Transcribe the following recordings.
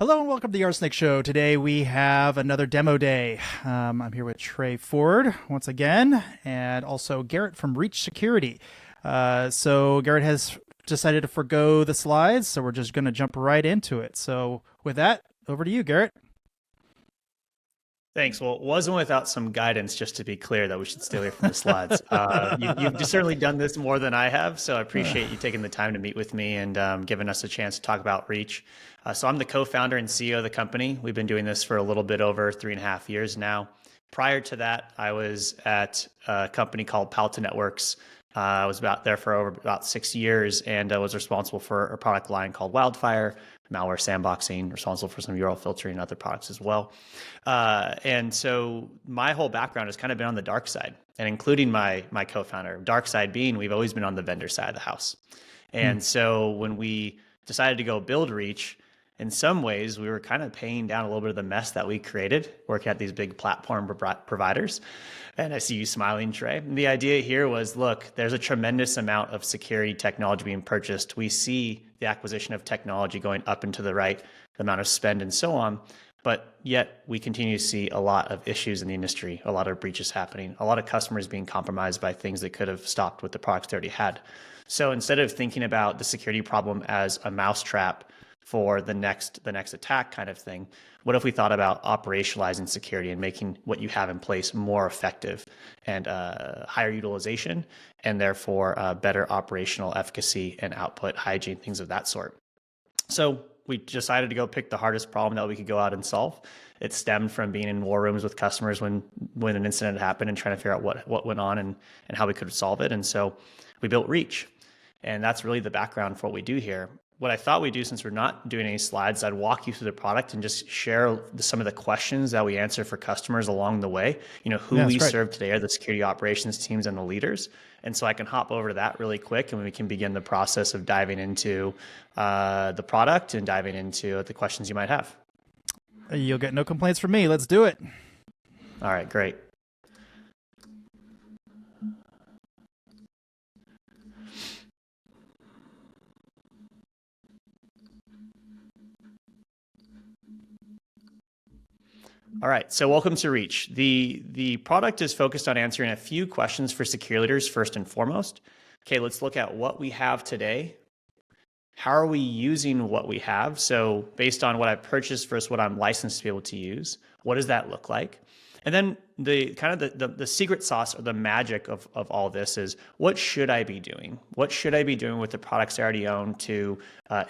Hello and welcome to the RSnake Show. Today we have another demo day. I'm here with Trey Ford once again, and also Garrett from Reach Security. So Garrett has decided to forgo the slides, so we're just going to jump right into it. So with that, over to you, Garrett. Thanks. Well, it wasn't without some guidance, just to be clear, that we should stay away from the slides. You've certainly done this more than I have, so I appreciate you taking the time to meet with me and giving us a chance to talk about Reach. So I'm the co-founder and CEO of the company. We've been doing this for a little bit over 3.5 years now. Prior to that, I was at a company called Palo Alto Networks. I was there for over about 6 years, and I was responsible for a product line called Wildfire, malware sandboxing, responsible for some URL filtering and other products as well. And so my whole background has kind of been on the dark side, and including my co-founder. Dark side being we've always been on the vendor side of the house. And so when we decided to go build Reach, in some ways, we were kind of paying down a little bit of the mess that we created working at these big platform providers. And I see you smiling, Trey. And the idea here was, look, there's a tremendous amount of security technology being purchased. We see the acquisition of technology going up and to the right, the amount of spend and so on. But yet we continue to see a lot of issues in the industry, a lot of breaches happening, a lot of customers being compromised by things that could have stopped with the products they already had. So instead of thinking about the security problem as a mousetrap for the next attack kind of thing, what if we thought about operationalizing security and making what you have in place more effective and higher utilization, and therefore better operational efficacy and output hygiene, things of that sort. So we decided to go pick the hardest problem that we could go out and solve. It stemmed from being in war rooms with customers when an incident happened and trying to figure out what went on and how we could solve it. And so we built Reach. And that's really the background for what we do here. What I thought we'd do, since we're not doing any slides, I'd walk you through the product and just share some of the questions that we answer for customers along the way. You know, who we serve today are the security operations teams and the leaders. And so I can hop over to that really quick, and we can begin the process of diving into the product and diving into the questions you might have. You'll get no complaints from me. Let's do it. All right, great. All right, so welcome to Reach. The product is focused on answering a few questions for security leaders first and foremost. Okay, let's look at what we have today. How are we using what we have? So based on what I've purchased versus what I'm licensed to be able to use, what does that look like? And then the secret sauce or the magic of all this is, what should I be doing? What should I be doing with the products I already own to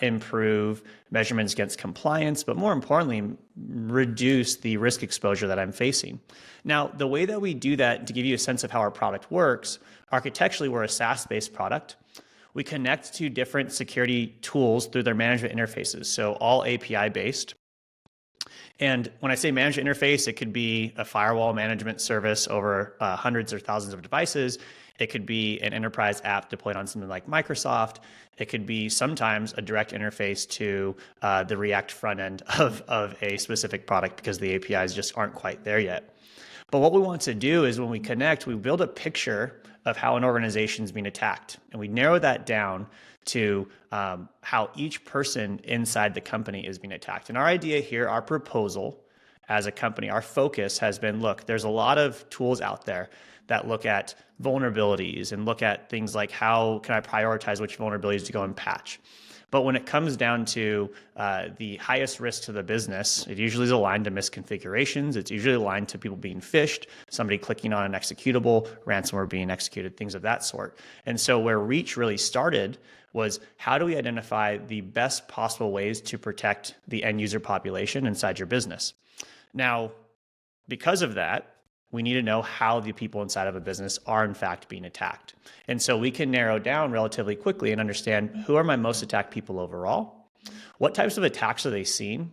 improve measurements against compliance, but more importantly, reduce the risk exposure that I'm facing? Now, the way that we do that, to give you a sense of how our product works, architecturally, we're a SaaS-based product. We connect to different security tools through their management interfaces, so all API-based. And when I say management interface, it could be a firewall management service over hundreds or thousands of devices. It could be an enterprise app deployed on something like Microsoft. It could be sometimes a direct interface to the React front end of a specific product, because the APIs just aren't quite there yet. But what we want to do is, when we connect, we build a picture of how an organization is being attacked. And we narrow that down to how each person inside the company is being attacked. And our idea here, our proposal as a company, our focus has been, look, there's a lot of tools out there that look at vulnerabilities and look at things like, how can I prioritize which vulnerabilities to go and patch? But when it comes down to the highest risk to the business, it usually is aligned to misconfigurations. It's usually aligned to people being phished, somebody clicking on an executable, ransomware being executed, things of that sort. And so where Reach really started was, how do we identify the best possible ways to protect the end user population inside your business? Now, because of that, we need to know how the people inside of a business are in fact being attacked. And so we can narrow down relatively quickly and understand, who are my most attacked people overall? What types of attacks are they seeing?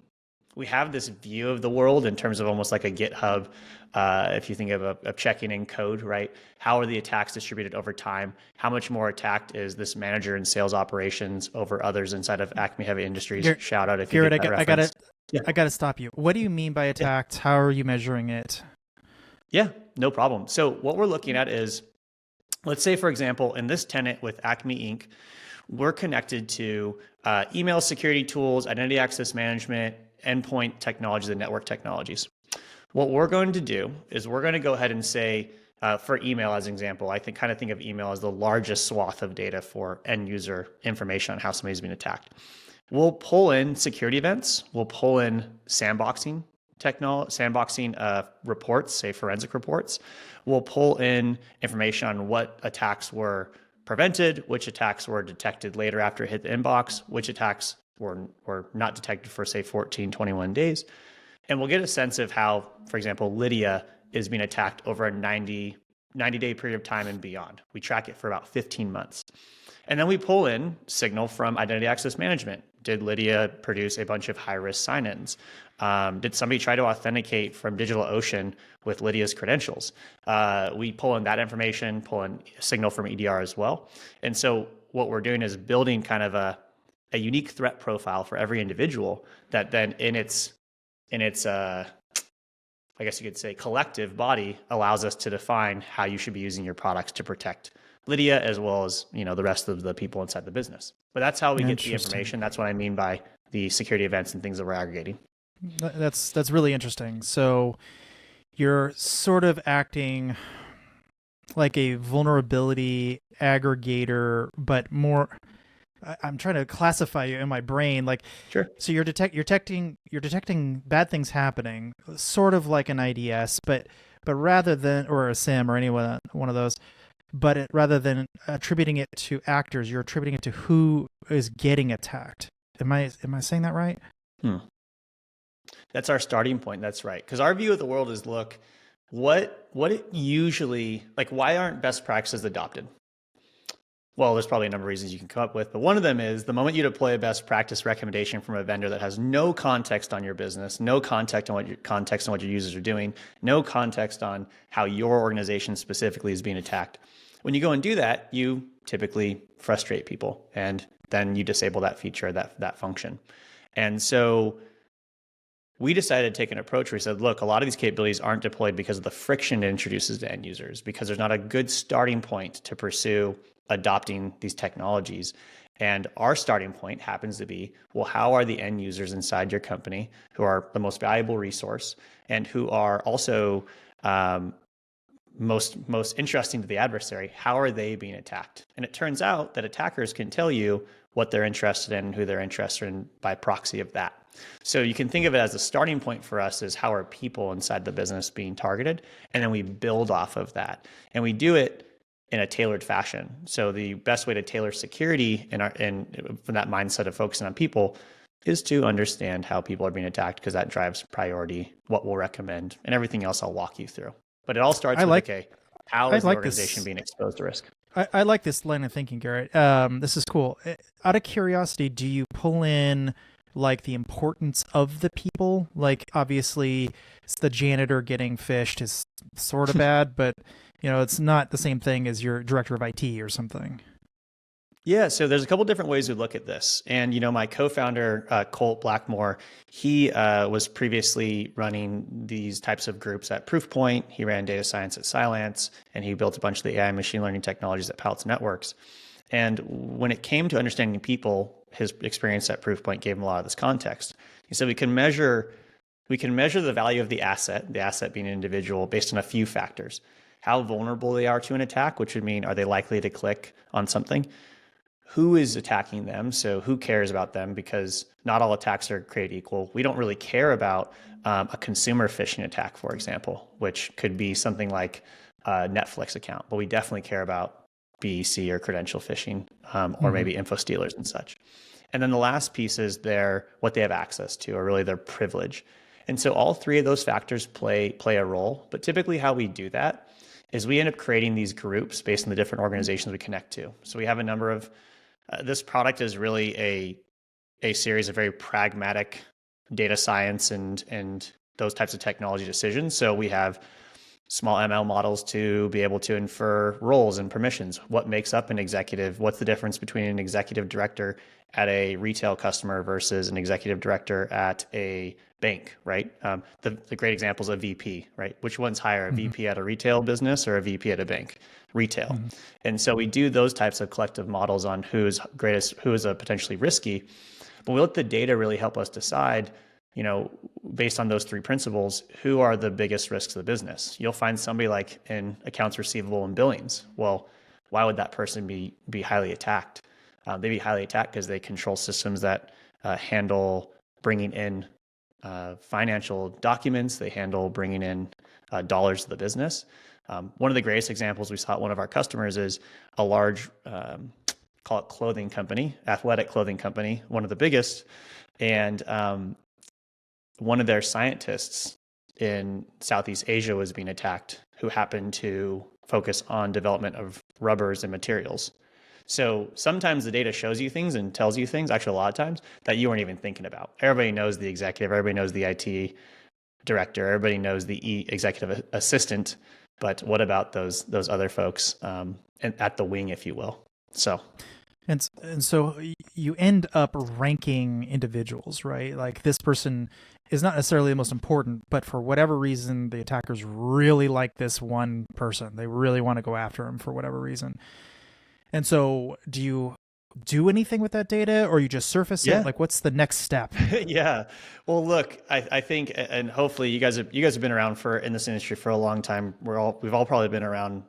We have this view of the world in terms of almost like a GitHub. If you think of a checking in code, right? How are the attacks distributed over time? How much more attacked is this manager in sales operations over others inside of Acme Heavy Industries? Shout out if you get that reference. I got to stop you. What do you mean by attacked? How are you measuring it? Yeah, no problem. So what we're looking at is, let's say, for example, in this tenant with Acme Inc., we're connected to email security tools, identity access management, endpoint technologies and network technologies. What we're going to do is we're going to go ahead and say, for email as an example, I think of email as the largest swath of data for end user information on how somebody's been attacked. We'll pull in security events. We'll pull in sandboxing reports, say forensic reports. We'll pull in information on what attacks were prevented, which attacks were detected later after it hit the inbox, which attacks were not detected for, say, 14, 21 days. And we'll get a sense of how, for example, Lydia is being attacked over a 90-day period of time and beyond. We track it for about 15 months. And then we pull in signal from identity access management. Did Lydia produce a bunch of high-risk sign-ins? Did somebody try to authenticate from DigitalOcean with Lydia's credentials? We pull in that information, pull in signal from EDR as well. And so what we're doing is building kind of a unique threat profile for every individual that then in its I guess you could say collective body allows us to define how you should be using your products to protect Lydia as well as, the rest of the people inside the business. But that's how we get the information. That's what I mean by the security events and things that we're aggregating. That's really interesting. So you're sort of acting like a vulnerability aggregator, but more. I'm trying to classify you in my brain, like, sure. So you're detecting bad things happening, sort of like an IDS, but rather than, or a SIM or any one of those, but rather than attributing it to actors, you're attributing it to who is getting attacked. Am I saying that right? That's our starting point. That's right. Because our view of the world is, look, what it usually, like, why aren't best practices adopted? Well, there's probably a number of reasons you can come up with, but one of them is the moment you deploy a best practice recommendation from a vendor that has no context on your business, no context on what your users are doing, no context on how your organization specifically is being attacked. When you go and do that, you typically frustrate people, and then you disable that feature, that function. And so we decided to take an approach where we said, look, a lot of these capabilities aren't deployed because of the friction it introduces to end users, because there's not a good starting point to pursue adopting these technologies. And our starting point happens to be, well, how are the end users inside your company, who are the most valuable resource and who are also most interesting to the adversary, how are they being attacked? And it turns out that attackers can tell you what they're interested in and who they're interested in by proxy of that. So you can think of it as a starting point for us is how are people inside the business being targeted? And then we build off of that. And we do it in a tailored fashion. So the best way to tailor security from that mindset of focusing on people is to understand how people are being attacked, because that drives priority, what we'll recommend, and everything else I'll walk you through. But it all starts with, how is the organization being exposed to risk? I like this line of thinking, Garrett. This is cool. Out of curiosity, do you pull in like the importance of the people? Like, obviously, it's the janitor getting phished is sort of bad, but it's not the same thing as your director of IT or something. Yeah, so there's a couple different ways we look at this. And, my co-founder, Colt Blackmore, he was previously running these types of groups at Proofpoint. He ran data science at Cylance, and he built a bunch of the AI machine learning technologies at Palo Alto Networks. And when it came to understanding people, his experience at Proofpoint gave him a lot of this context. He said we can measure the value of the asset being an individual, based on a few factors. How vulnerable they are to an attack, which would mean, are they likely to click on something? Who is attacking them? So who cares about them? Because not all attacks are created equal. We don't really care about a consumer phishing attack, for example, which could be something like a Netflix account, but we definitely care about BEC or credential phishing, or maybe info stealers and such. And then the last piece is what they have access to, or really their privilege. And so all three of those factors play a role. But typically how we do that is we end up creating these groups based on the different organizations we connect to. So we have a number of, this product is really a series of very pragmatic data science and those types of technology decisions. So we have small ML models to be able to infer roles and permissions. What makes up an executive? What's the difference between an executive director at a retail customer versus an executive director at a bank, right? The great example is a VP, right? Which one's higher, a VP at a retail business or a VP at a bank? Retail. And so we do those types of collective models on who is potentially risky, but we let the data really help us decide, based on those three principles, who are the biggest risks of the business? You'll find somebody like in accounts receivable and billings. Well, why would that person be highly attacked? They'd be highly attacked because they control systems that handle bringing in financial documents. They handle bringing in dollars to the business. One of the greatest examples we saw at one of our customers is a large, call it clothing company, athletic clothing company, one of the biggest. And one of their scientists in Southeast Asia was being attacked, who happened to focus on development of rubbers and materials. So sometimes the data shows you things and tells you things, actually a lot of times, that you weren't even thinking about. Everybody knows the executive, everybody knows the IT director, everybody knows the executive assistant, but what about those other folks at the wing, if you will? So. And so you end up ranking individuals, right? Like this person is not necessarily the most important, but for whatever reason, the attackers really like this one person. They really want to go after him for whatever reason. And so do you do anything with that data, or you just surface it? Like, what's the next step? Yeah. Well, look, I think, and hopefully you guys have been around in this industry for a long time. We've all probably been around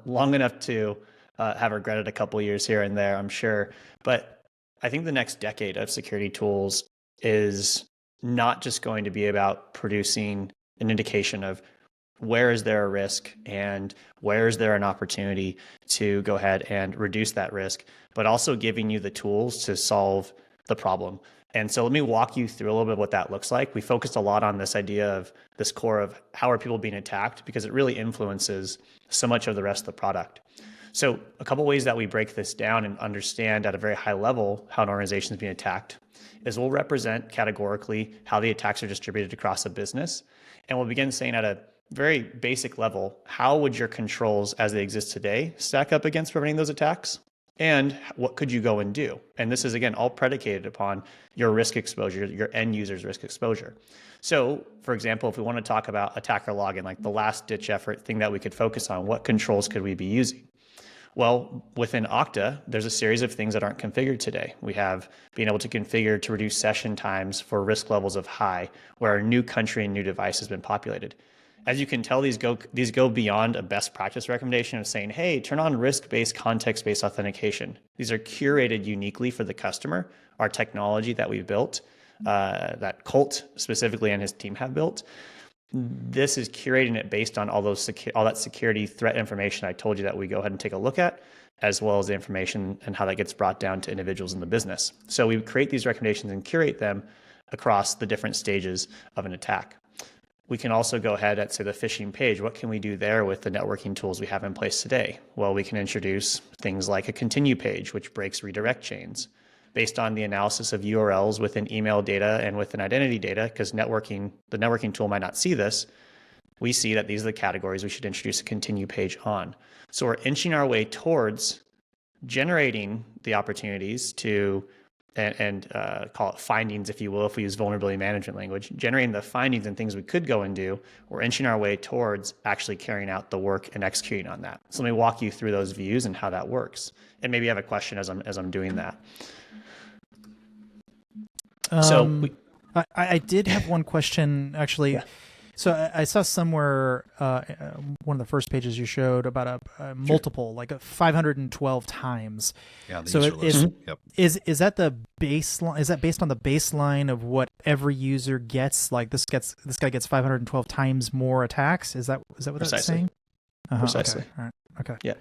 long enough to have regretted a couple of years here and there, I'm sure. But I think the next decade of security tools is not just going to be about producing an indication of where is there a risk and where is there an opportunity to go ahead and reduce that risk, but also giving you the tools to solve the problem. And so let me walk you through a little bit of what that looks like. We focused a lot on this idea of this core of how are people being attacked, because it really influences so much of the rest of the product. So a couple ways that we break this down and understand at a very high level how an organization is being attacked is we'll represent categorically how the attacks are distributed across a business. And we'll begin saying at a very basic level, how would your controls as they exist today stack up against preventing those attacks? And what could you go and do? And this is, again, all predicated upon your risk exposure, your end user's risk exposure. So, for example, if we want to talk about attacker login, like the last ditch effort thing that we could focus on, what controls could we be using? Well, within Okta, there's a series of things that aren't configured today. We have being able to configure to reduce session times for risk levels of high, where a new country and new device has been populated. As you can tell, these go beyond a best practice recommendation of saying, hey, turn on risk-based, context-based authentication. These are curated uniquely for the customer. Our technology that we've built, that Colt specifically and his team have built, this is curating it based on all that security threat information I told you that we go ahead and take a look at, as well as the information and how that gets brought down to individuals in the business. So we create these recommendations and curate them across the different stages of an attack. We can also go ahead at, say, the phishing page. What can we do there with the networking tools we have in place today? Well, we can introduce things like a continue page, which breaks redirect chains based on the analysis of URLs within email data and within identity data, because the networking tool might not see this. We see that these are the categories we should introduce a continue page on. So we're inching our way towards generating the opportunities to and call it findings, if you will, if we use vulnerability management language, generating the findings and things we could go and do. We're inching our way towards actually carrying out the work and executing on that. So let me walk you through those views and how that works. And maybe you have a question as I'm doing that. I did have one question, actually. Yeah. So I saw somewhere one of the first pages you showed about a multiple, like a 512 times. Yeah. So is that the baseline? Is that based on the baseline of what every user gets? Like this guy gets 512 times more attacks. Is that what Precisely. That's saying? Precisely. Okay. All right. Okay. Yeah.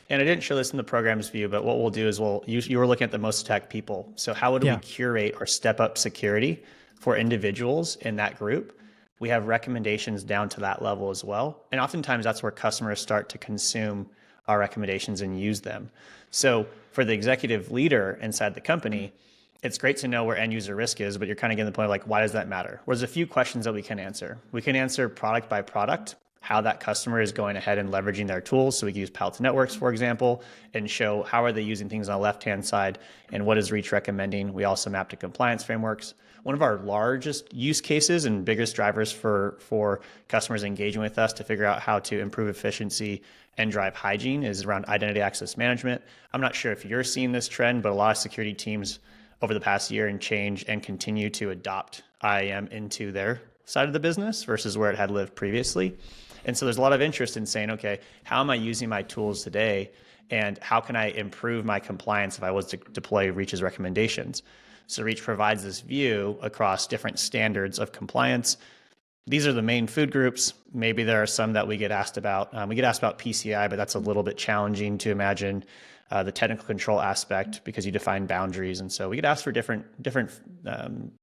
And I didn't show this in the program's view, but what we'll do is you were looking at the most attacked people. So how would we curate or step up security for individuals in that group? We have recommendations down to that level as well. And oftentimes that's where customers start to consume our recommendations and use them. So for the executive leader inside the company, it's great to know where end user risk is, but you're kind of getting to the point of like, why does that matter? Well, there's a few questions that we can answer. We can answer product by product, how that customer is going ahead and leveraging their tools. So we can use Palo Alto Networks, for example, and show how are they using things on the left-hand side and what is Reach recommending. We also map to compliance frameworks. One of our largest use cases and biggest drivers for customers engaging with us to figure out how to improve efficiency and drive hygiene is around identity access management. I'm not sure if you're seeing this trend, but a lot of security teams over the past year and change and continue to adopt IAM into their side of the business versus where it had lived previously. And so there's a lot of interest in saying, okay, how am I using my tools today? And how can I improve my compliance if I was to deploy Reach's recommendations? So Reach provides this view across different standards of compliance. These are the main food groups. Maybe there are some that we get asked about. We get asked about PCI, but that's a little bit challenging to imagine the technical control aspect because you define boundaries. And so we get asked for different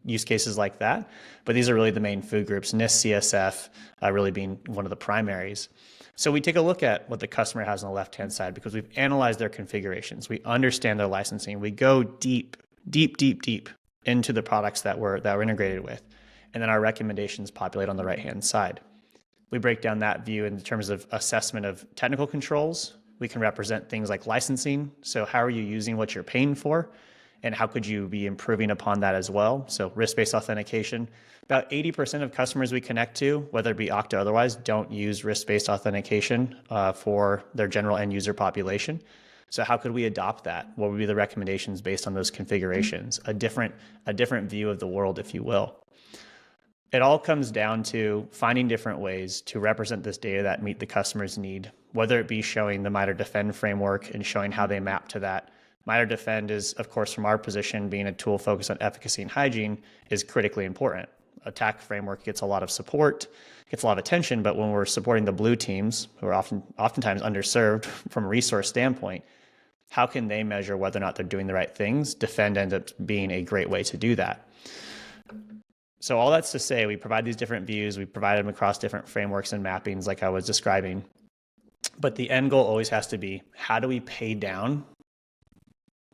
use cases like that. But these are really the main food groups, NIST, CSF really being one of the primaries. So we take a look at what the customer has on the left-hand side because we've analyzed their configurations. We understand their licensing. We go deep into the products that we're integrated with. And then our recommendations populate on the right-hand side. We break down that view in terms of assessment of technical controls. We can represent things like licensing. So how are you using what you're paying for? And how could you be improving upon that as well? So risk-based authentication. About 80% of customers we connect to, whether it be Okta or otherwise, don't use risk-based authentication for their general end user population. So how could we adopt that? What would be the recommendations based on those configurations? A different view of the world, if you will. It all comes down to finding different ways to represent this data that meet the customer's need, whether it be showing the MITRE Defend framework and showing how they map to that. MITRE Defend is, of course, from our position, being a tool focused on efficacy and hygiene, is critically important. Attack framework gets a lot of support, gets a lot of attention, but when we're supporting the blue teams, who are oftentimes underserved from a resource standpoint, how can they measure whether or not they're doing the right things? Defend ends up being a great way to do that. So all that's to say, we provide these different views, we provide them across different frameworks and mappings like I was describing. But the end goal always has to be, how do we pay down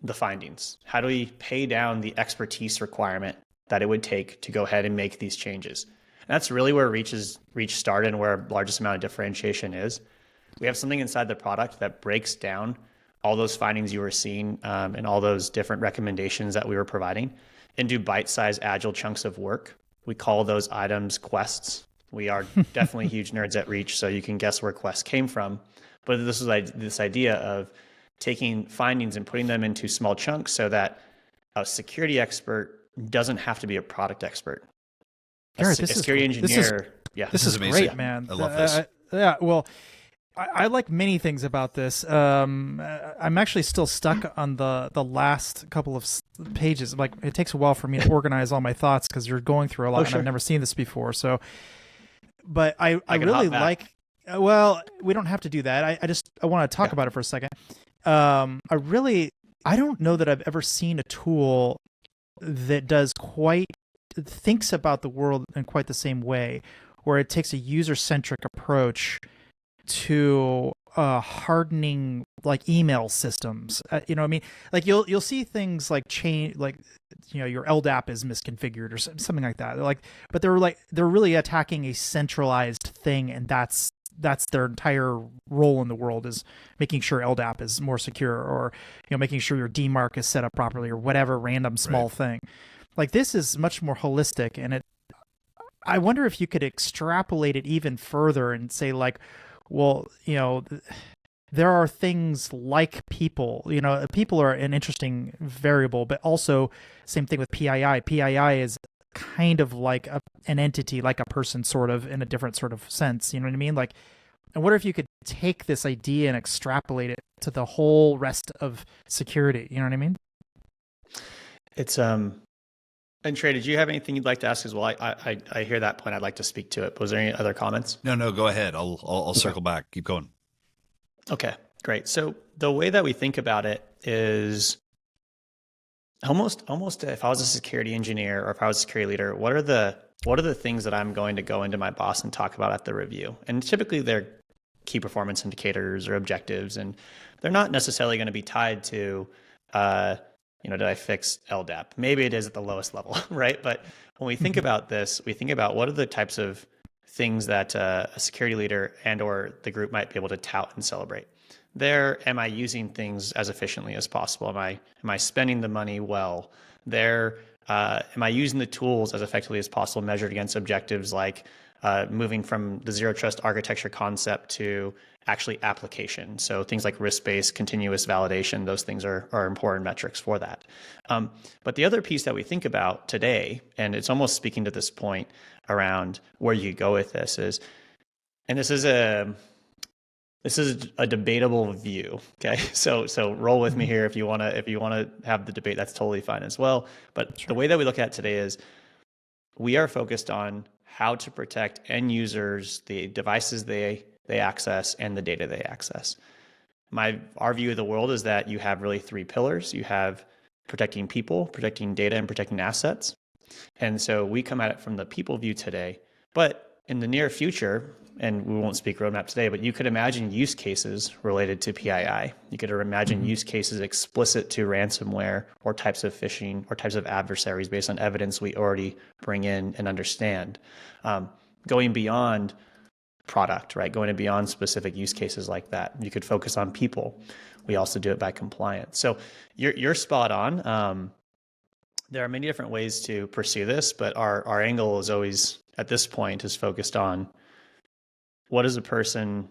the findings? How do we pay down the expertise requirement that it would take to go ahead and make these changes? And that's really where Reach started and where our largest amount of differentiation is. We have something inside the product that breaks down all those findings you were seeing and all those different recommendations that we were providing into bite-sized agile chunks of work. We call those items quests. We are definitely huge nerds at Reach, so you can guess where quests came from. But this is like this idea of taking findings and putting them into small chunks so that a security expert doesn't have to be a product expert. Garrett, a security engineer. This is amazing. great, man. I love this. Well, I like many things about this. I'm actually still stuck on the last couple of pages. Like, it takes a while for me to organize all my thoughts because you're going through a lot, and I've never seen this before. So, but I really like. Well, we don't have to do that. I want to talk about it for a second. I don't know that I've ever seen a tool that thinks about the world in quite the same way, where it takes a user-centric approach to hardening like email systems. You know what I mean? Like you'll see things like change, like, you know, your LDAP is misconfigured or something like that. But they're really attacking a centralized thing, and that's their entire role in the world, is making sure LDAP is more secure, or, you know, making sure your DMARC is set up properly, or whatever random small thing. Like, this is much more holistic, and I wonder if you could extrapolate it even further and say, like, well, you know, there are things like people. You know, people are an interesting variable, but also same thing with PII. PII is kind of like an entity, like a person, sort of, in a different sort of sense. You know what I mean? Like, I wonder if you could take this idea and extrapolate it to the whole rest of security. You know what I mean? It's And Trey, did you have anything you'd like to ask as well? I hear that point. I'd like to speak to it. Was there any other comments? No, go ahead. I'll circle back. Keep going. Okay, great. So the way that we think about it is almost if I was a security engineer or if I was a security leader, what are the things that I'm going to go into my boss and talk about at the review? And typically they're key performance indicators or objectives, and they're not necessarily going to be tied to did I fix LDAP? Maybe it is at the lowest level, right? But when we think about this, we think about what are the types of things that a security leader and or the group might be able to tout and celebrate. Am I using things as efficiently as possible? Am I spending the money well? Am I using the tools as effectively as possible, measured against objectives like moving from the zero trust architecture concept to actually application. So things like risk-based continuous validation, those things are important metrics for that. But the other piece that we think about today, and it's almost speaking to this point around where you go with this is, and this is a debatable view. Okay. So roll with me here. If you want to have the debate, that's totally fine as well. But the way that we look at it today is we are focused on how to protect end users, the devices they access, and the data they access. Our view of the world is that you have really three pillars. You have protecting people, protecting data, and protecting assets. And so we come at it from the people view today. But in the near future, and we won't speak roadmap today, but you could imagine use cases related to PII. You could imagine use cases explicit to ransomware or types of phishing or types of adversaries based on evidence we already bring in and understand. Going beyond product, right? Going beyond specific use cases like that. You could focus on people. We also do it by compliance. So you're spot on. There are many different ways to pursue this, but our angle is always, at this point, is focused on what is a person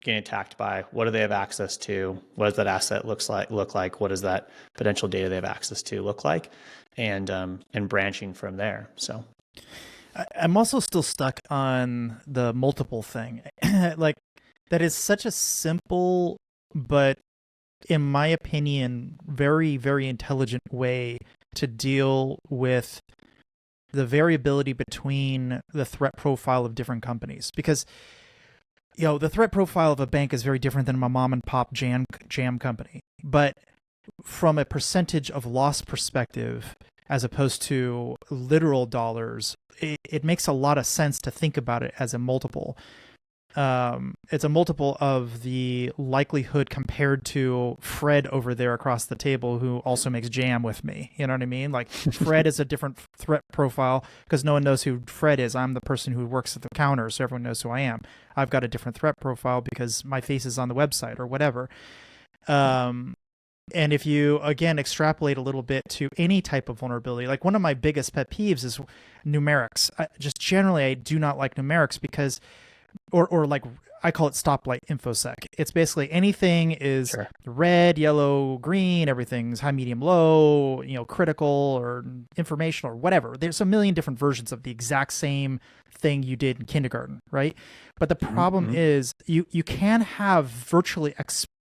getting attacked by? What do they have access to? What does that asset look like? What does that potential data they have access to look like? And branching from there. So I'm also still stuck on the multiple thing. Like, that is such a simple, but in my opinion, very, very intelligent way to deal with the variability between the threat profile of different companies. Because, the threat profile of a bank is very different than a mom and pop jam company. But from a percentage of loss perspective, as opposed to literal dollars, it makes a lot of sense to think about it as a multiple. It's a multiple of the likelihood compared to Fred over there across the table, who also makes jam with me. You know what I mean? Like, Fred is a different threat profile because no one knows who Fred is. I'm the person who works at the counter, so everyone knows who I am. I've got a different threat profile because my face is on the website or whatever. And if you, again, extrapolate a little bit to any type of vulnerability, like one of my biggest pet peeves is numerics. Just generally, I do not like numerics because, or like I call it stoplight infosec. It's basically anything is red, yellow, green, everything's high, medium, low, critical or informational or whatever. There's a million different versions of the exact same thing you did in kindergarten, right? But the problem is you can have virtually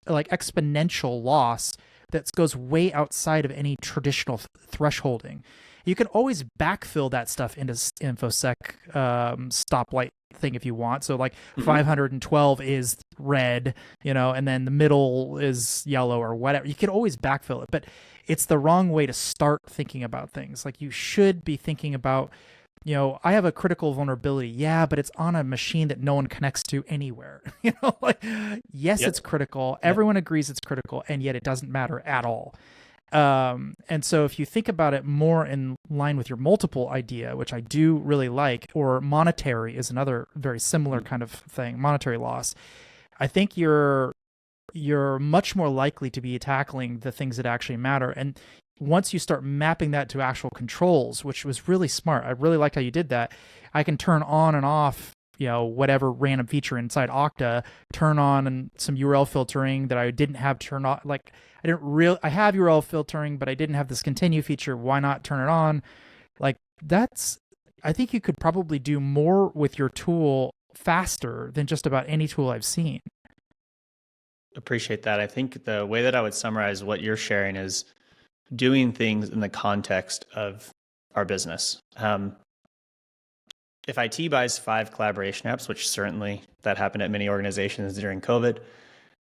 exponential loss that goes way outside of any traditional thresholding. You can always backfill that stuff into infosec stoplight thing if you want. So like 512 is red, and then the middle is yellow or whatever. You can always backfill it, but it's the wrong way to start thinking about things. Like, you should be thinking about, I have a critical vulnerability. Yeah, but it's on a machine that no one connects to anywhere. Yes, it's critical. Everyone agrees it's critical, and yet it doesn't matter at all. And so if you think about it more in line with your multiple idea, which I do really like, or monetary is another very similar kind of thing, monetary loss, I think you're much more likely to be tackling the things that actually matter. And once you start mapping that to actual controls, which was really smart, I really liked how you did that. I can turn on and off, whatever random feature inside Okta, turn on some URL filtering that I didn't have turned on. Like, I have URL filtering, but I didn't have this continue feature. Why not turn it on? Like, I think you could probably do more with your tool faster than just about any tool I've seen. Appreciate that. I think the way that I would summarize what you're sharing is doing things in the context of our business. If IT buys 5 collaboration apps, which certainly that happened at many organizations during COVID,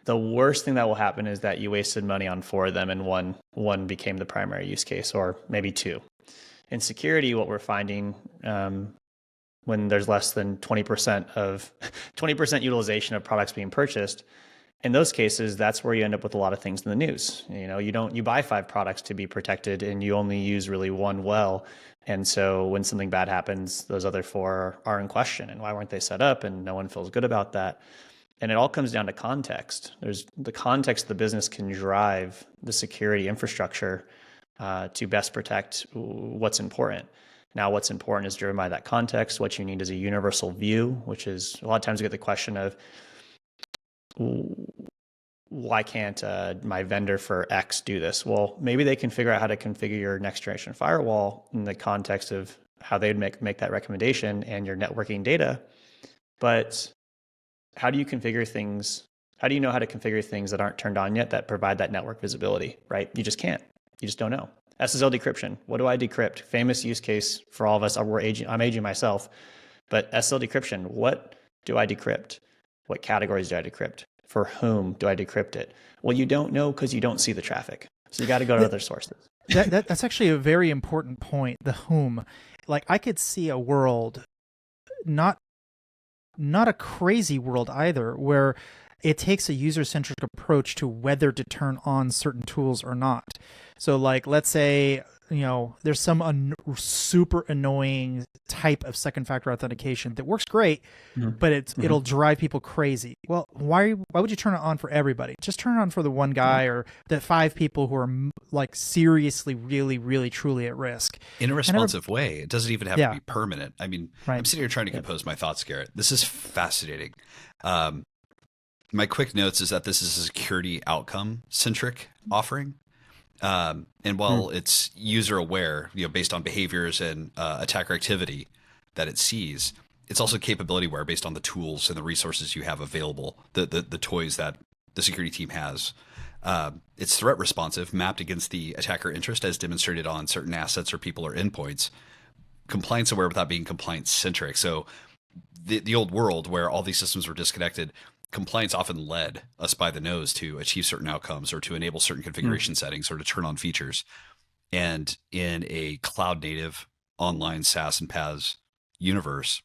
the worst thing that will happen is that you wasted money on 4 of them and one became the primary use case, or maybe 2. In security, what we're finding when there's less than 20% utilization of products being purchased, in those cases, that's where you end up with a lot of things in the news. You buy 5 products to be protected and you only use really one well. And so when something bad happens, those other 4 are in question. And why weren't they set up? And no one feels good about that. And it all comes down to context. There's the context of the business can drive the security infrastructure to best protect what's important. Now, what's important is driven by that context. What you need is a universal view, which is a lot of times we get the question of, why can't my vendor for X do this? Well, maybe they can figure out how to configure your next generation firewall in the context of how they'd make that recommendation and your networking data. But how do you configure things? How do you know how to configure things that aren't turned on yet that provide that network visibility, right? You just can't. You just don't know. SSL decryption. What do I decrypt? Famous use case for all of us. I'm aging myself, but SSL decryption. What do I decrypt? What categories do I decrypt? For whom do I decrypt it? Well, you don't know because you don't see the traffic. So you got to go to other sources. That's actually a very important point. The whom, like I could see a world, not a crazy world either, where it takes a user-centric approach to whether to turn on certain tools or not. So like, let's say, there's some super annoying type of second factor authentication that works great, but it'll drive people crazy. Well, why would you turn it on for everybody? Just turn it on for the one guy or the 5 people who are like seriously, really, really, truly at risk. In a responsive way. It doesn't even have to be permanent. I mean, right. I'm sitting here trying to compose my thoughts, Garrett. This is fascinating. My quick notes is that this is a security outcome centric offering. And while it's user aware, based on behaviors and attacker activity that it sees, it's also capability aware based on the tools and the resources you have available, the toys that the security team has. It's threat responsive, mapped against the attacker interest as demonstrated on certain assets or people or endpoints. Compliance aware without being compliance centric. So the old world where all these systems were disconnected, compliance often led us by the nose to achieve certain outcomes or to enable certain configuration settings or to turn on features. And in a cloud native online SaaS and PaaS universe,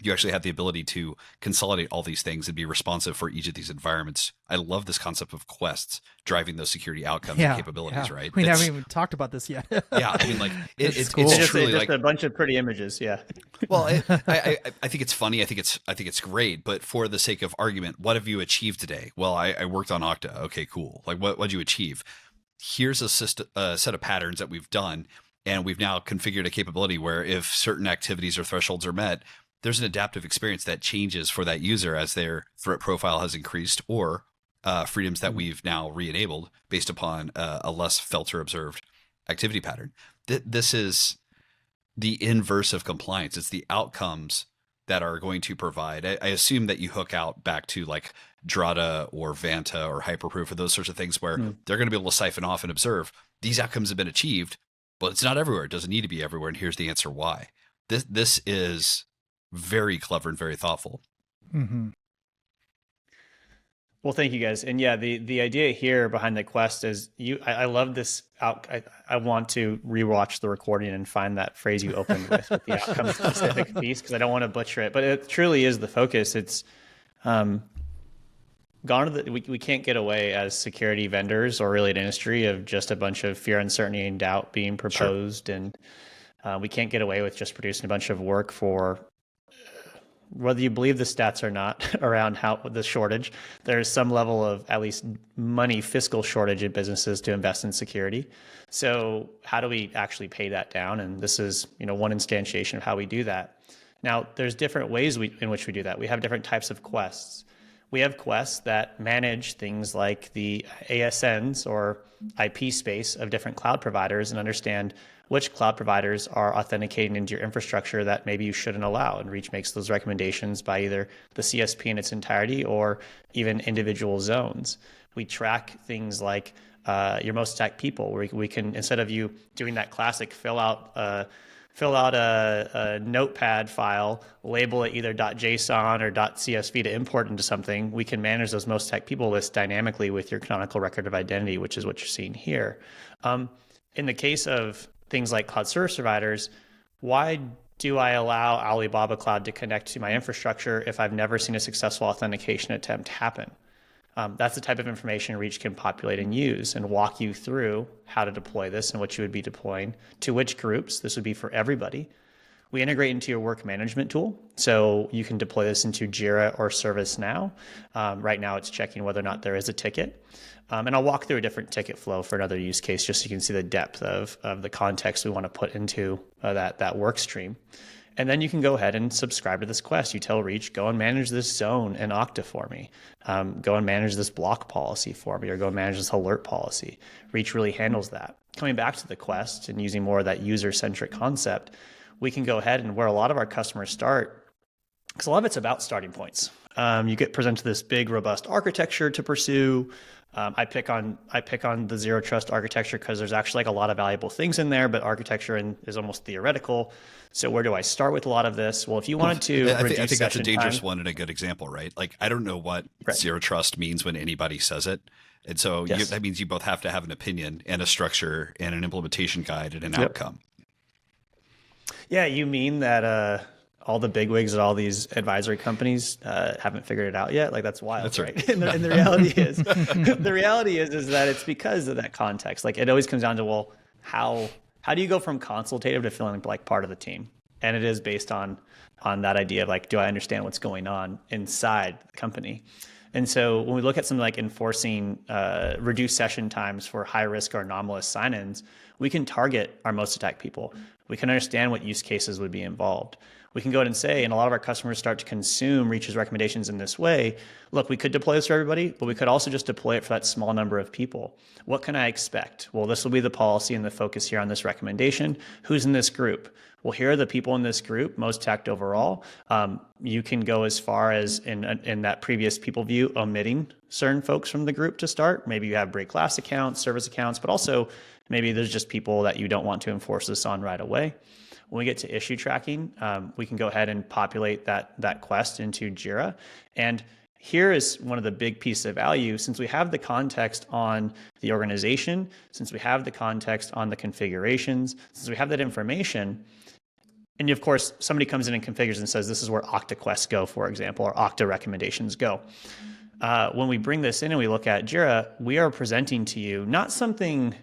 you actually have the ability to consolidate all these things and be responsive for each of these environments. I love this concept of quests driving those security outcomes and capabilities, right? We haven't even talked about this yet. Yeah, I mean, like it's cool. Just truly just like a bunch of pretty images. Yeah. Well, I think it's funny. I think it's great. But for the sake of argument, what have you achieved today? Well, I worked on Okta. Okay, cool. Like what'd you achieve? Here's a set of patterns that we've done, and we've now configured a capability where if certain activities or thresholds are met, there's an adaptive experience that changes for that user as their threat profile has increased or freedoms that we've now re-enabled based upon a less felt or observed activity pattern. This is the inverse of compliance. It's the outcomes that are going to provide. I assume that you hook out back to like Drata or Vanta or Hyperproof or those sorts of things where they're going to be able to siphon off and observe these outcomes have been achieved, but it's not everywhere. It doesn't need to be everywhere. And here's the answer why. This is very clever and very thoughtful. Mm-hmm. Well, thank you guys. And yeah, the idea here behind the quest is I love this out. I want to rewatch the recording and find that phrase you opened with the outcome specific piece, because I don't want to butcher it, but it truly is the focus. It's gone to we can't get away as security vendors or really an industry of just a bunch of fear, uncertainty, and doubt being proposed. Sure. And we can't get away with just producing a bunch of work for, whether you believe the stats or not around how the shortage, there's some level of at least money, fiscal shortage in businesses to invest in security. So how do we actually pay that down? And this is, one instantiation of how we do that. Now, there's different ways in which we do that. We have different types of quests. We have quests that manage things like the ASNs or IP space of different cloud providers and understand which cloud providers are authenticating into your infrastructure that maybe you shouldn't allow. And Reach makes those recommendations by either the CSP in its entirety or even individual zones. We track things like your most attacked people, where we can, instead of you doing that classic fill out a notepad file, label it either .json or .csv to import into something, we can manage those most attacked people lists dynamically with your canonical record of identity, which is what you're seeing here. In the case of things like cloud service providers, why do I allow Alibaba Cloud to connect to my infrastructure if I've never seen a successful authentication attempt happen? That's the type of information Reach can populate and use and walk you through how to deploy this and what you would be deploying to which groups. This would be for everybody. We integrate into your work management tool. So you can deploy this into Jira or ServiceNow. Right now it's checking whether or not there is a ticket. And I'll walk through a different ticket flow for another use case, just so you can see the depth of the context we want to put into that work stream. And then you can go ahead and subscribe to this quest. You tell Reach, go and manage this zone in Okta for me. Go and manage this block policy for me, or go and manage this alert policy. Reach really handles that. Coming back to the quest and using more of that user-centric concept, we can go ahead and where a lot of our customers start, because a lot of it's about starting points. You get presented this big, robust architecture to pursue. I pick on the zero trust architecture because there's actually like a lot of valuable things in there, but architecture is almost theoretical. So where do I start with a lot of this? Well, if you wanted to, I think that's a dangerous one and a good example, right? Like, I don't know what zero trust means when anybody says it. And so that means you both have to have an opinion and a structure and an implementation guide and an outcome. Yeah, you mean that all the bigwigs at all these advisory companies haven't figured it out yet? Like, that's wild. That's right. And the reality is that it's because of that context. Like, it always comes down to, well, how do you go from consultative to feeling like part of the team? And it is based on that idea of like, do I understand what's going on inside the company? And so when we look at something like enforcing reduced session times for high risk or anomalous sign-ins, we can target our most attacked people. We can understand what use cases would be involved. We can go ahead and say, and a lot of our customers start to consume Reach's recommendations in this way. Look, we could deploy this for everybody, but we could also just deploy it for that small number of people. What can I expect? Well, this will be the policy and the focus here on this recommendation. Who's in this group? Well, here are the people in this group, most attacked overall. You can go as far as in that previous people view, omitting certain folks from the group to start. Maybe you have break class accounts, service accounts, but also maybe there's just people that you don't want to enforce this on right away. When we get to issue tracking, we can go ahead and populate that quest into Jira. And here is one of the big pieces of value. Since we have the context on the organization, since we have the context on the configurations, since we have that information, and of course, somebody comes in and configures and says, this is where Okta quests go, for example, or Okta recommendations go. When we bring this in and we look at Jira, we are presenting to you not something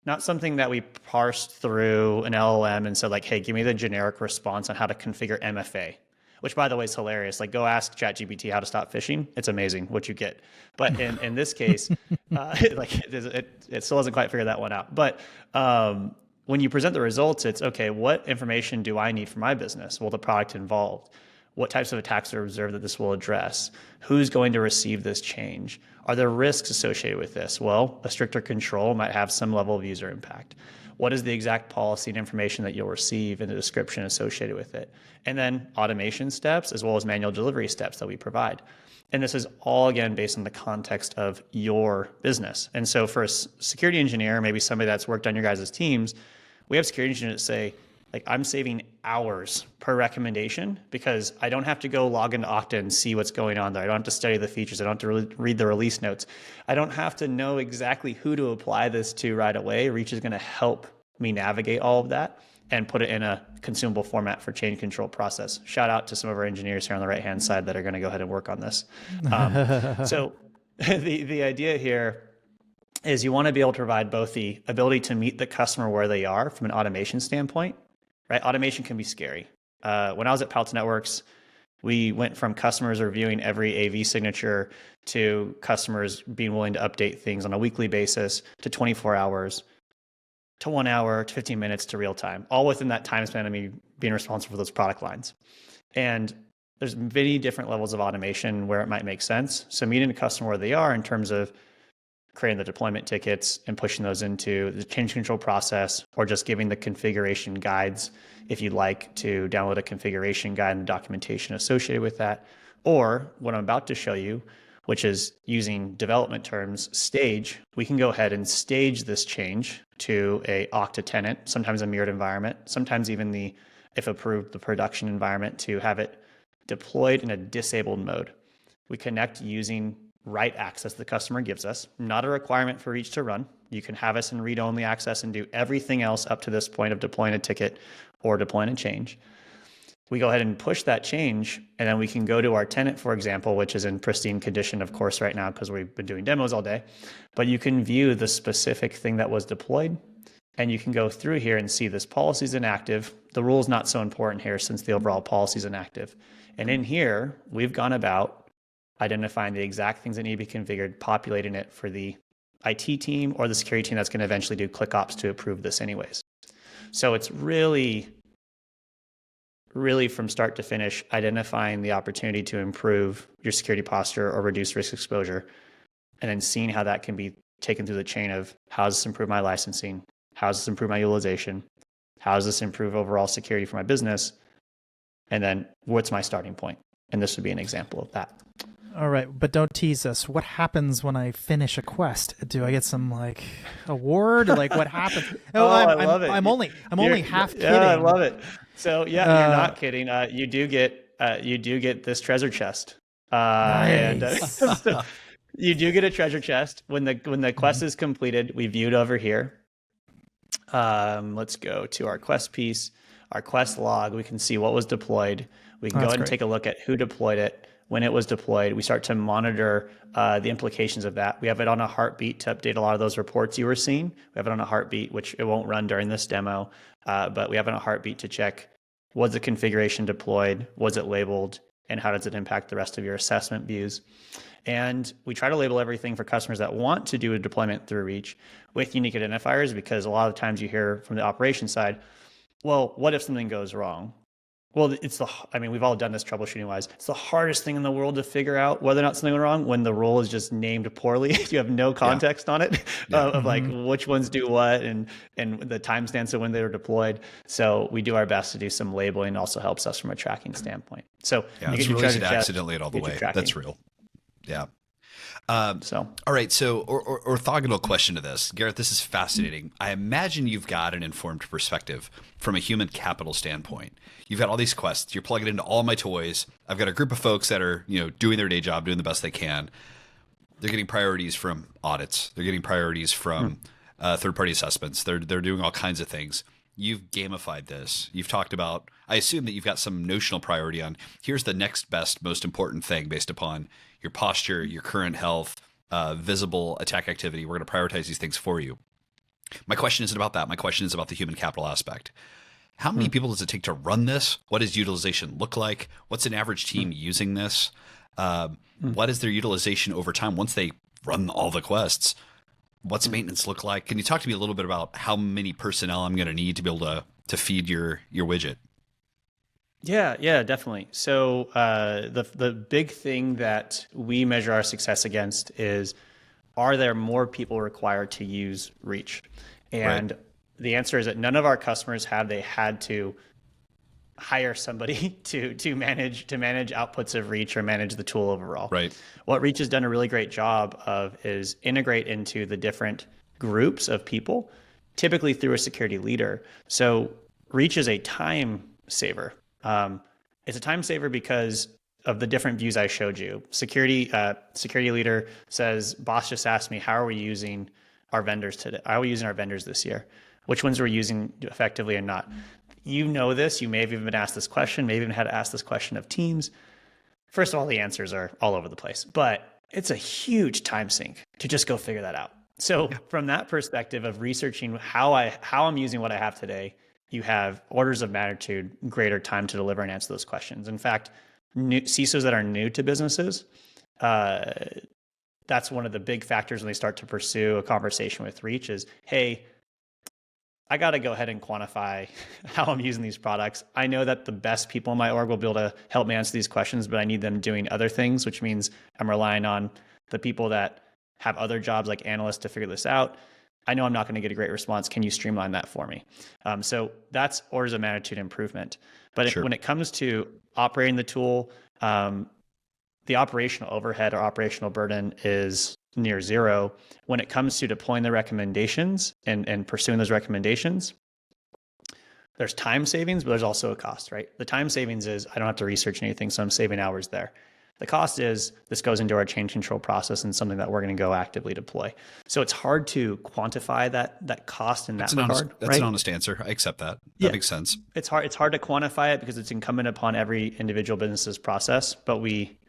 that we parsed through an LLM and said like, hey, give me the generic response on how to configure MFA, which by the way is hilarious. Like, go ask ChatGPT how to stop phishing. It's amazing what you get. But in this case, it still hasn't quite figured that one out. But when you present the results, it's okay, what information do I need for my business? Well, the product involved. What types of attacks are observed that this will address? Who's going to receive this change? Are there risks associated with this? Well, a stricter control might have some level of user impact. What is the exact policy and information that you'll receive and the description associated with it? And then automation steps as well as manual delivery steps that we provide. And this is all, again, based on the context of your business. And so for a security engineer, maybe somebody that's worked on your guys' teams, we have security engineers that say, like, I'm saving hours per recommendation because I don't have to go log into Okta and see what's going on there. I don't have to study the features. I don't have to read the release notes. I don't have to know exactly who to apply this to right away. Reach is going to help me navigate all of that and put it in a consumable format for change control process. Shout out to some of our engineers here on the right-hand side that are going to go ahead and work on this. So the idea here is you want to be able to provide both the ability to meet the customer where they are from an automation standpoint. Right? Automation can be scary. When I was at Palo Alto Networks, we went from customers reviewing every AV signature to customers being willing to update things on a weekly basis to 24 hours to 1 hour to 15 minutes to real time, all within that time span of me being responsible for those product lines. And there's many different levels of automation where it might make sense. So meeting a customer where they are in terms of creating the deployment tickets and pushing those into the change control process, or just giving the configuration guides if you'd like to download a configuration guide and documentation associated with that. Or what I'm about to show you, which is using development terms, stage, we can go ahead and stage this change to a Okta tenant, sometimes a mirrored environment, sometimes even the, if approved, the production environment, to have it deployed in a disabled mode. We connect using write access the customer gives us, not a requirement for Reach to run. You can have us in read-only access and do everything else up to this point of deploying a ticket or deploying a change. We go ahead and push that change, and then we can go to our tenant, for example, which is in pristine condition, of course, right now because we've been doing demos all day. But you can view the specific thing that was deployed, And you can go through here and see this policy is inactive. The rule is not so important here since the overall policy is inactive. And in here, we've gone about identifying the exact things that need to be configured, populating it for the IT team or the security team that's going to eventually do ClickOps to approve this anyways. So it's really from start to finish, identifying the opportunity to improve your security posture or reduce risk exposure, and then seeing how that can be taken through the chain of how does this improve my licensing? How does this improve my utilization? How does this improve overall security for my business? And then what's my starting point? And this would be an example of that. All right, but don't tease us. What happens when I finish a quest? Do I get some like award? Like what happens? I love it. I'm only half kidding. Yeah, I love it. So yeah, you're not kidding. You do get this treasure chest. Nice. And so you do get a treasure chest when the quest is completed. We viewed over here. Let's go to our quest piece, our quest log. We can see what was deployed. We can go ahead and take a look at who deployed it, when it was deployed. We start to monitor the implications of that. We have it on a heartbeat to update a lot of those reports you were seeing. We have it on a heartbeat, which it won't run during this demo, but we have it on a heartbeat to check, was the configuration deployed? Was it labeled? And how does it impact the rest of your assessment views? And we try to label everything for customers that want to do a deployment through Reach with unique identifiers, because a lot of times you hear from the operations side, well, what if something goes wrong? Well, we've all done this troubleshooting wise. It's the hardest thing in the world to figure out whether or not something went wrong when the role is just named poorly. You have no context on it of like which ones do what and the timestamps of when they were deployed. So we do our best to do some labeling. Also helps us from a tracking standpoint. So it's really easy to accidentally it all the way. That's real. Yeah. All right. So, orthogonal question to this, Garrett. This is fascinating. I imagine you've got an informed perspective from a human capital standpoint. You've got all these quests. You're plugging into all my toys. I've got a group of folks that are, doing their day job, doing the best they can. They're getting priorities from audits. They're getting priorities from third-party assessments. They're doing all kinds of things. You've gamified this. You've talked about, I assume that you've got some notional priority on here's the next best, most important thing based upon your posture, your current health, visible attack activity. We're going to prioritize these things for you. My question isn't about that. My question is about the human capital aspect. How many people does it take to run this? What does utilization look like? What's an average team using this? What is their utilization over time once they run all the quests? What's maintenance look like? Can you talk to me a little bit about how many personnel I'm going to need to be able to feed your widget? Yeah, definitely. So the big thing that we measure our success against is, are there more people required to use Reach? And the answer is that none of our customers had to hire somebody to manage outputs of Reach or manage the tool overall. Right. What Reach has done a really great job of is integrate into the different groups of people, typically through a security leader. So Reach is a time saver. It's a time saver because of the different views I showed you. Security leader says, boss just asked me, how are we using our vendors today? How are we using our vendors this year? Which ones we're using effectively or not? You know this. You may have even been asked this question, maybe even had to ask this question of teams. First of all, the answers are all over the place, but it's a huge time sink to just go figure that out. So from that perspective of researching how I'm using what I have today, you have orders of magnitude greater time to deliver and answer those questions. In fact, CISOs that are new to businesses, that's one of the big factors when they start to pursue a conversation with Reach is, hey, I got to go ahead and quantify how I'm using these products. I know that the best people in my org will be able to help me answer these questions, but I need them doing other things, which means I'm relying on the people that have other jobs like analysts to figure this out. I know I'm not going to get a great response. Can you streamline that for me? So that's orders of magnitude improvement. But when it comes to operating the tool, the operational overhead or operational burden is near zero. When it comes to deploying the recommendations and pursuing those recommendations, there's time savings, but there's also a cost, right? The time savings is I don't have to research anything, so I'm saving hours there. The cost is this goes into our change control process and something that we're going to go actively deploy. So it's hard to quantify that cost in that regard. That's an honest answer. I accept that. That makes sense. It's hard to quantify it because it's incumbent upon every individual business's process, but we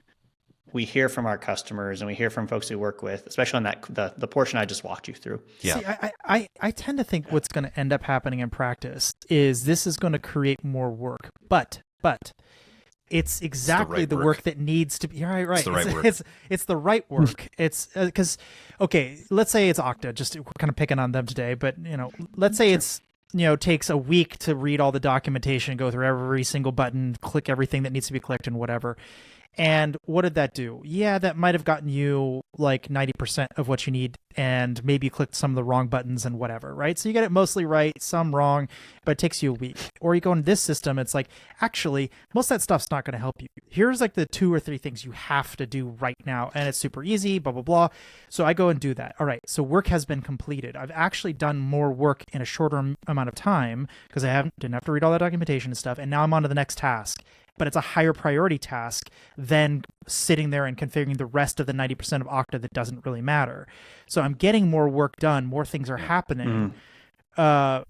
we hear from our customers and we hear from folks we work with, especially on that the portion I just walked you through. Yeah. See, I tend to think what's going to end up happening in practice is this is going to create more work, but it's exactly the work that needs to be right. It's the right work. It's the right work. It's because okay, let's say it's Okta. Just we're kind of picking on them today, but let's say it's takes a week to read all the documentation, go through every single button, click everything that needs to be clicked, and whatever. And what did that do? Yeah, that might have gotten you like 90% of what you need, and maybe you clicked some of the wrong buttons and whatever, right? So you get it mostly right, some wrong, but it takes you a week. Or you go into this system, it's like, actually, most of that stuff's not going to help you. Here's like the 2 or 3 things you have to do right now, and it's super easy, blah, blah, blah. So I go and do that. All right, so work has been completed. I've actually done more work in a shorter amount of time because I didn't have to read all that documentation and stuff, and now I'm on to the next task. But it's a higher priority task than sitting there and configuring the rest of the 90% of Okta that doesn't really matter. So I'm getting more work done, more things are happening. The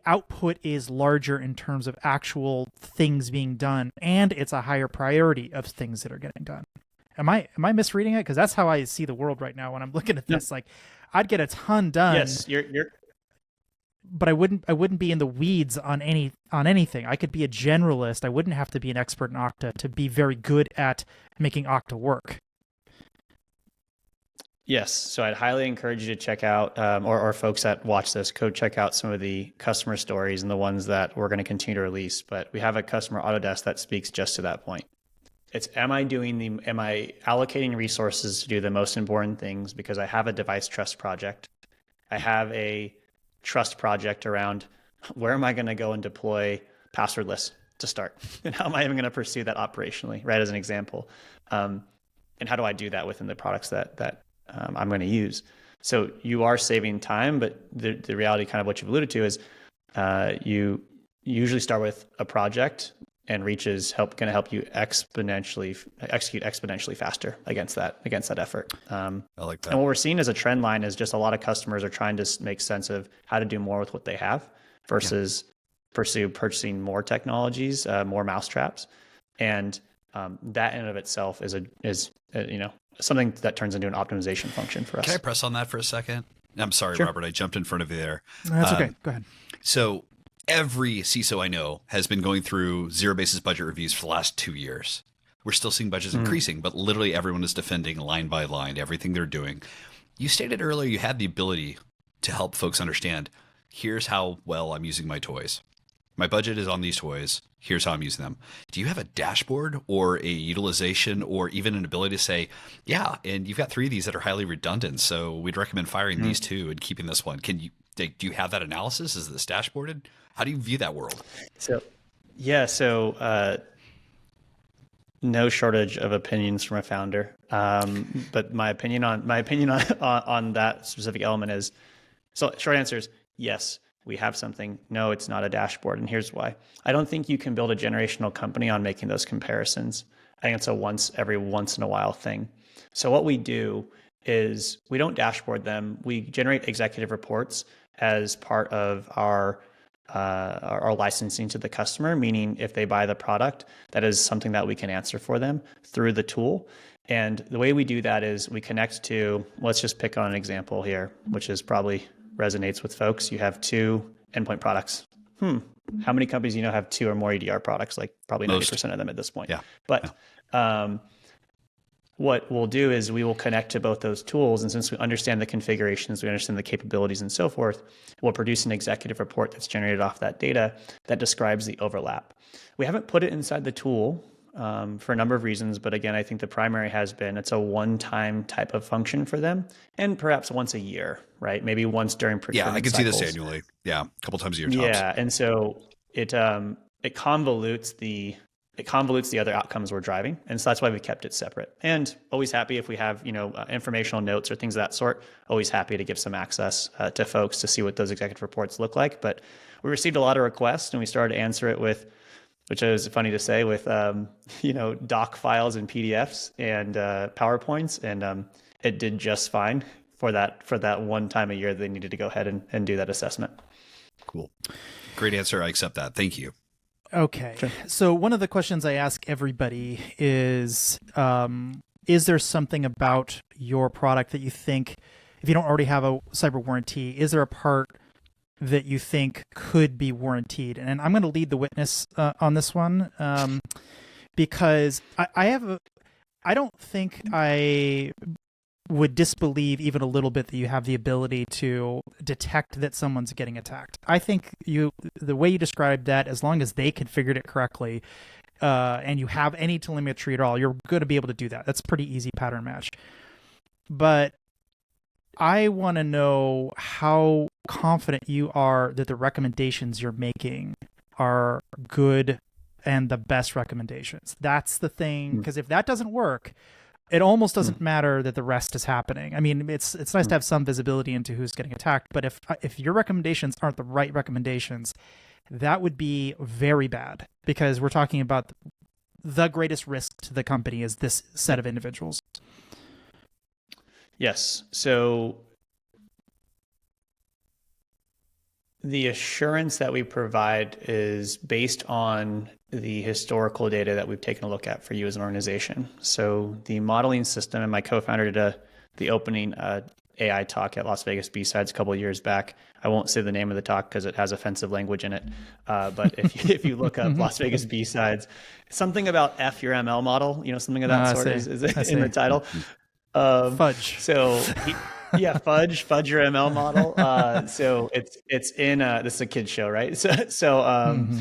output is larger in terms of actual things being done, and it's a higher priority of things that are getting done. Am I misreading it? Because that's how I see the world right now when I'm looking at this. Like, I'd get a ton done. Yes, you're but I wouldn't be in the weeds on anything. I could be a generalist. I wouldn't have to be an expert in Okta to be very good at making Okta work. Yes. So I'd highly encourage you to check out, or folks that watch this, go check out some of the customer stories and the ones that we're going to continue to release. But we have a customer Autodesk that speaks just to that point. It's, am I allocating resources to do the most important things because I have a device trust project? I have a trust project around where am I going to go and deploy passwordless to start, and how am I even going to pursue that operationally, right? As an example, and how do I do that within the products that I'm going to use? So you are saving time, but the reality, kind of what you've alluded to, is you usually start with a project, and Reach is going to help you execute exponentially faster against that effort. I like that. And what we're seeing as a trend line is just a lot of customers are trying to make sense of how to do more with what they have versus pursue purchasing more technologies, more mousetraps, and that in and of itself is something that turns into an optimization function for us. Can I press on that for a second? I'm sorry, Sure. Robert, I jumped in front of you there. That's okay. Go ahead. So every CISO I know has been going through zero-basis budget reviews for the last 2 years. We're still seeing budgets increasing, but literally everyone is defending line by line everything they're doing. You stated earlier you had the ability to help folks understand, here's how well I'm using my toys. My budget is on these toys. Here's how I'm using them. Do you have a dashboard or a utilization or even an ability to say, yeah, and you've got 3 of these that are highly redundant, so we'd recommend firing these 2 and keeping this one. Do you have that analysis? Is this dashboarded? How do you view that world? So no shortage of opinions from a founder, but my opinion on that specific element is, so short answer is yes, we have something. No, it's not a dashboard, and here's why. I don't think you can build a generational company on making those comparisons. I think it's every once in a while thing. So what we do is we don't dashboard them. We generate executive reports as part of our licensing to the customer, meaning if they buy the product, that is something that we can answer for them through the tool. And the way we do that is we connect to, let's just pick on an example here, which is probably resonates with folks. You have 2 endpoint products. How many companies have 2 or more EDR products? Like probably 90% of them at this point. Yeah. But what we'll do is we will connect to both those tools. And since we understand the configurations, we understand the capabilities and so forth, we'll produce an executive report that's generated off that data that describes the overlap. We haven't put it inside the tool for a number of reasons. But again, I think the primary has been it's a one-time type of function for them, and perhaps once a year, right? Maybe once during procurement I can cycles. see this annually. Yeah, a couple times a year tops. Yeah, and so it convolutes the other outcomes we're driving, and so that's why we kept it separate. And always happy if we have informational notes or things of that sort. Always happy to give some access to folks to see what those executive reports look like. But we received a lot of requests, and we started to answer it with, which is funny to say, with doc files and PDFs and PowerPoints, and it did just fine for that one time a year they needed to go ahead and do that assessment. Cool, great answer. I accept that. Thank you. Okay. Sure. So one of the questions I ask everybody is there something about your product that you think, if you don't already have a cyber warranty, is there a part that you think could be warranted? And I'm going to lead the witness on this one, because I don't think I would disbelieve even a little bit that you have the ability to detect that someone's getting attacked. I think the way you described that, as long as they configured it correctly, and you have any telemetry at all, you're going to be able to do that. That's a pretty easy pattern match. But I want to know how confident you are that the recommendations you're making are good and the best recommendations. That's the thing, because if that doesn't work, it almost doesn't matter that the rest is happening. I mean, it's nice to have some visibility into who's getting attacked, but if your recommendations aren't the right recommendations, that would be very bad, because we're talking about the greatest risk to the company is this set of individuals. Yes. So the assurance that we provide is based on the historical data that we've taken a look at for you as an organization. So the modeling system, and my co-founder did the opening AI talk at Las Vegas B-Sides a couple of years back. I won't say the name of the talk because it has offensive language in it. But if you look up Las Vegas B-Sides, something about F your ML model, something of that sort is in the title. Fudge. So fudge your ML model. So it's in this is a kid's show, right? So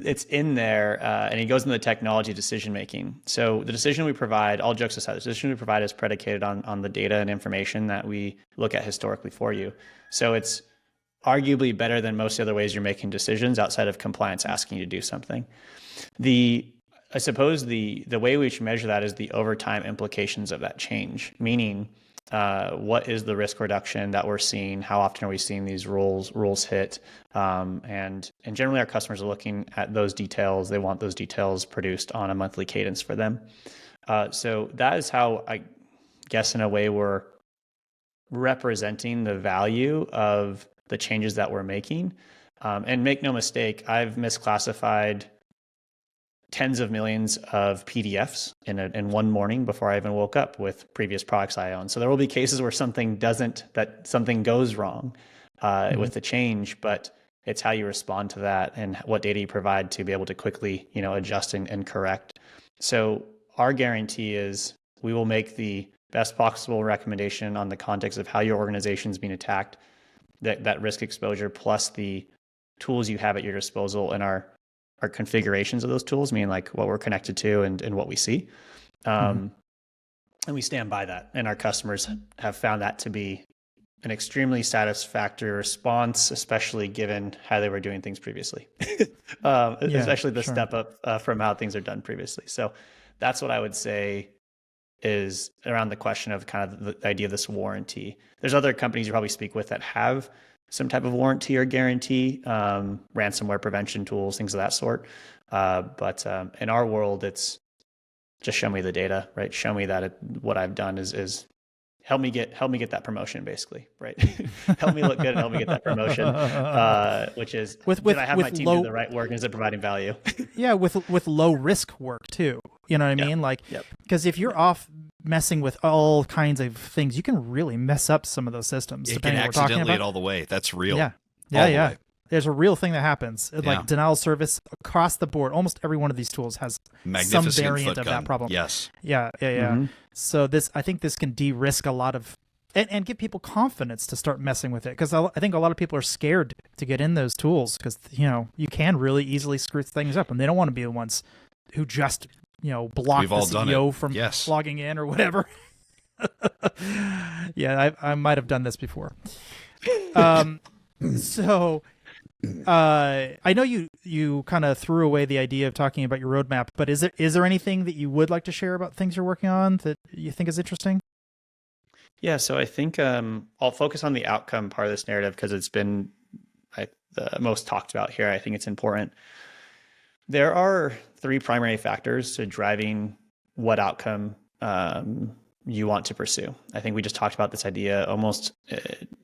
it's in there, and he goes into the technology decision making. So the decision we provide, all jokes aside, the decision we provide is predicated on the data and information that we look at historically for you. So it's arguably better than most other ways you're making decisions outside of compliance asking you to do something. I suppose the way we should measure that is the overtime implications of that change, meaning what is the risk reduction that we're seeing? How often are we seeing these rules hit? And generally our customers are looking at those details. They want those details produced on a monthly cadence for them. So that is how, I guess, in a way, we're representing the value of the changes that we're making. And make no mistake, I've misclassified tens of millions of PDFs in one morning before I even woke up with previous products I own. So there will be cases where something goes wrong with the change, but it's how you respond to that and what data you provide to be able to quickly, adjust and correct. So our guarantee is we will make the best possible recommendation on the context of how your organization is being attacked, that risk exposure, plus the tools you have at your disposal and our configurations of those tools, meaning like what we're connected to and what we see. And we stand by that. And our customers have found that to be an extremely satisfactory response, especially given how they were doing things previously, especially the step up from how things are done previously. So that's what I would say is around the question of kind of the idea of this warranty. There's other companies you probably speak with that have some type of warranty or guarantee, ransomware prevention tools, things of that sort. But in our world, it's just show me the data, right? Show me that what I've done is help me get that promotion, basically, right? Help me look good and help me get that promotion, which is did I have my team do the right work and is it providing value? Yeah, with low risk work too. You know what I mean? Like, because if you're off messing with all kinds of things, you can really mess up some of those systems. You can accidentally it all the way. That's real. Yeah. There's a real thing that happens. Like denial of service across the board. Almost every one of these tools has some variant of that problem. Yes. Yeah. So I think this can de-risk a lot of, and give people confidence to start messing with it. Because I think a lot of people are scared to get in those tools because, you can really easily screw things up, and they don't want to be the ones who just, block the CEO from logging in or whatever. Yeah, I might have done this before. So I know you kind of threw away the idea of talking about your roadmap, but is there anything that you would like to share about things you're working on that you think is interesting? Yeah, so I think I'll focus on the outcome part of this narrative because it's been the most talked about here. I think it's important. There are three primary factors to driving what outcome you want to pursue. I think we just talked about this idea almost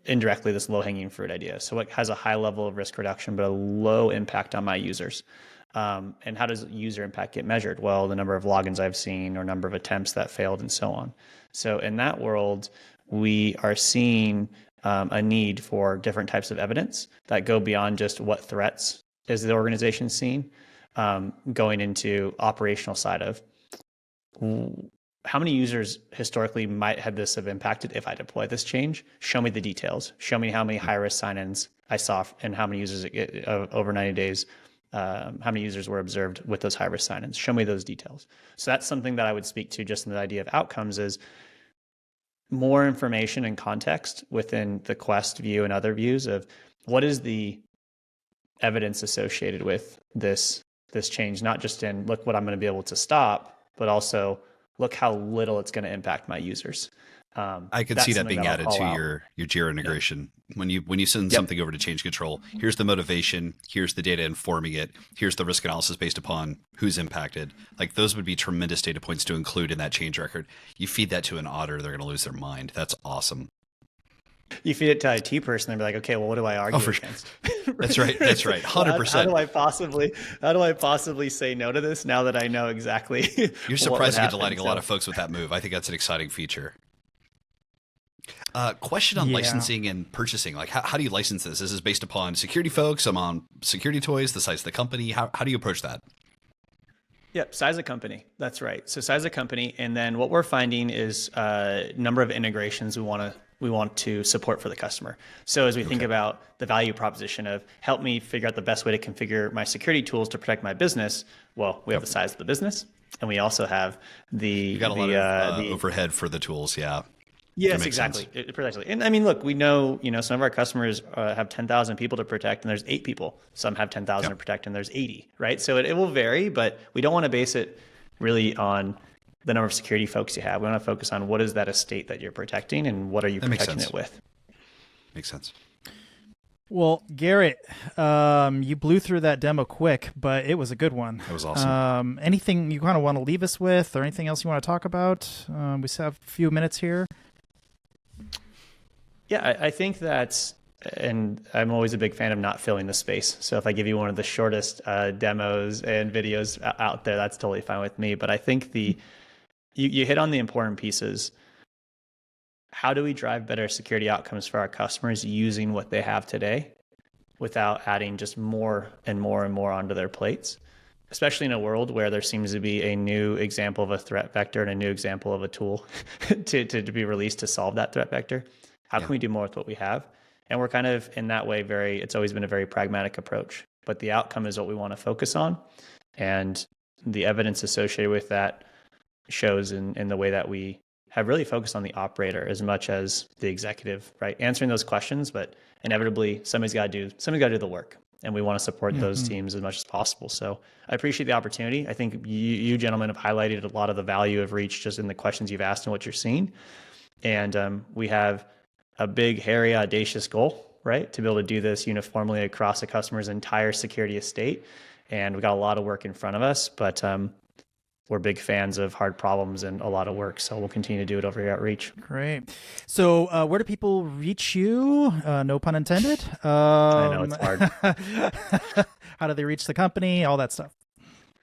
indirectly, this low-hanging fruit idea. So it has a high level of risk reduction, but a low impact on my users. And how does user impact get measured? Well, the number of logins I've seen or number of attempts that failed and so on. So in that world, we are seeing a need for different types of evidence that go beyond just what threats is the organization seeing, going into operational side of how many users historically might have this have impacted if I deploy this change. Show me the details. Show me how many high-risk sign-ins I saw and how many users over 90 days, how many users were observed with those high-risk sign-ins. Show me those details. So that's something that I would speak to just in the idea of outcomes is more information and context within the Quest view and other views of what is the evidence associated with this change, not just in look what I'm going to be able to stop, but also look how little it's going to impact my users. I could see that being added to your Jira integration. When you send something over to change control, here's the motivation, here's the data informing it, here's the risk analysis based upon who's impacted. Like those would be tremendous data points to include in that change record. You feed that to an auditor, they're going to lose their mind. That's awesome. You feed it to IT person, they'll be like, okay, well, what do I argue against? That's right. That's right. 100%. How do I possibly say no to this now that I know exactly? You're surprised you're delighting a lot of folks with that move. I think that's an exciting feature. Question on licensing and purchasing. Like, how do you license this? Is this based upon security folks, on security toys, the size of the company? How do you approach that? Yep, size of company. That's right. So size of company, and then what we're finding is number of integrations we want to support for the customer. So as we think about the value proposition of help me figure out the best way to configure my security tools to protect my business, well, we have the size of the business, and we also have you got a lot of overhead for the tools. Yeah. Yes, exactly. Precisely. And I mean, look, we know, some of our customers have 10,000 people to protect and there's 8 people. Some have 10,000 to protect and there's 80, right? So it will vary, but we don't want to base it really on the number of security folks you have. We want to focus on what is that estate that you're protecting and what are you protecting it with. Makes sense. Well, Garrett, you blew through that demo quick, but it was a good one. It was awesome. Anything you kind of want to leave us with or anything else you want to talk about? We still have a few minutes here. Yeah, I think that's, and I'm always a big fan of not filling the space. So if I give you one of the shortest demos and videos out there, that's totally fine with me. But I think you hit on the important pieces. How do we drive better security outcomes for our customers using what they have today without adding just more and more and more onto their plates? Especially in a world where there seems to be a new example of a threat vector and a new example of a tool to be released to solve that threat vector. How can we do more with what we have? And we're kind of in that way it's always been a very pragmatic approach, but the outcome is what we want to focus on. And the evidence associated with that shows in the way that we have really focused on the operator as much as the executive, right? Answering those questions, but inevitably somebody's got to do the work. And we want to support those teams as much as possible. So I appreciate the opportunity. I think you gentlemen have highlighted a lot of the value of Reach just in the questions you've asked and what you're seeing. And we have a big, hairy, audacious goal, right? To be able to do this uniformly across a customer's entire security estate. And we've got a lot of work in front of us, but we're big fans of hard problems and a lot of work. So we'll continue to do it over here at Reach. Great. So where do people reach you? No pun intended. I know it's hard. How do they reach the company? All that stuff.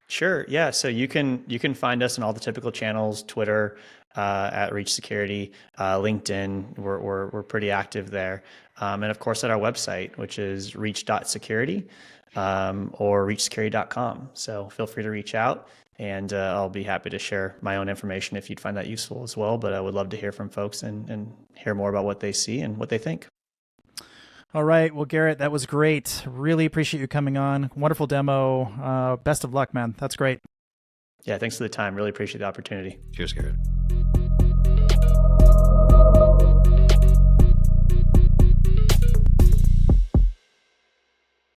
Sure. Yeah. So you can find us in all the typical channels, Twitter, at Reach Security, LinkedIn. We're pretty active there. And of course at our website, which is reach.security, or reachsecurity.com. So feel free to reach out and I'll be happy to share my own information if you'd find that useful as well. But I would love to hear from folks and hear more about what they see and what they think. All right. Well, Garrett, that was great. Really appreciate you coming on. Wonderful demo. Best of luck, man. That's great. Yeah. Thanks for the time. Really appreciate the opportunity. Cheers, Garrett.